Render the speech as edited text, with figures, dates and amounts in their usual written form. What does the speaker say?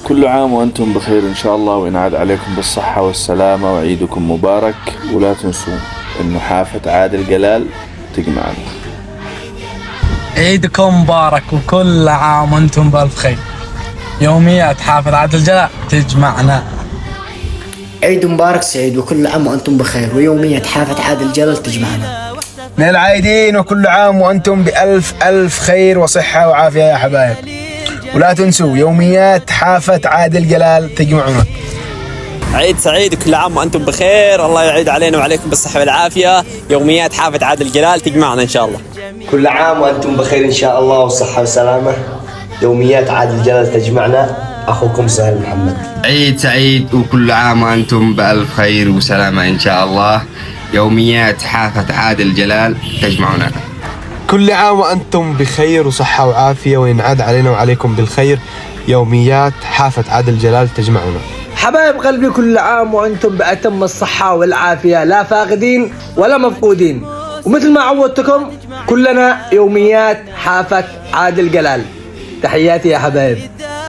كل عام وأنتم بخير إن شاء الله، وينعاد عليكم بالصحة والسلامة، وعيدكم مبارك. ولا تنسوا إنه حافة عادل جلال تجمعنا. عيدكم مبارك وكل عام وأنتم بألف خير. يوميات حافة عادل جلال تجمعنا. عيد مبارك سعيد وكل عام وأنتم بخير، ويومية حافة عادل جلال تجمعنا. من العايدين وكل عام وأنتم بألف ألف خير وصحة وعافية يا حبايب. ولا تنسوا يوميات حافة عادل جلال تجمعنا. عيد سعيد وكل عام وأنتم بخير، الله يعيد علينا وعليكم بالصحة والعافية. يوميات حافة عادل جلال تجمعنا إن شاء الله. كل عام وأنتم بخير إن شاء الله والصحة والسلامة. يوميات عادل جلال تجمعنا. أخوكم سهل محمد. عيد سعيد وكل عام وأنتم بألف خير وسلامة إن شاء الله. يوميات حافة عادل جلال تجمعنا. كل عام وأنتم بخير وصحة وعافية، وينعاد علينا وعليكم بالخير. يوميات حافة عادل جلال تجمعنا. حبايب قلبي، كل عام وأنتم بأتم الصحة والعافية، لا فاقدين ولا مفقودين. ومثل ما عودتكم كلنا يوميات حافة عادل جلال. تحياتي يا حبايب.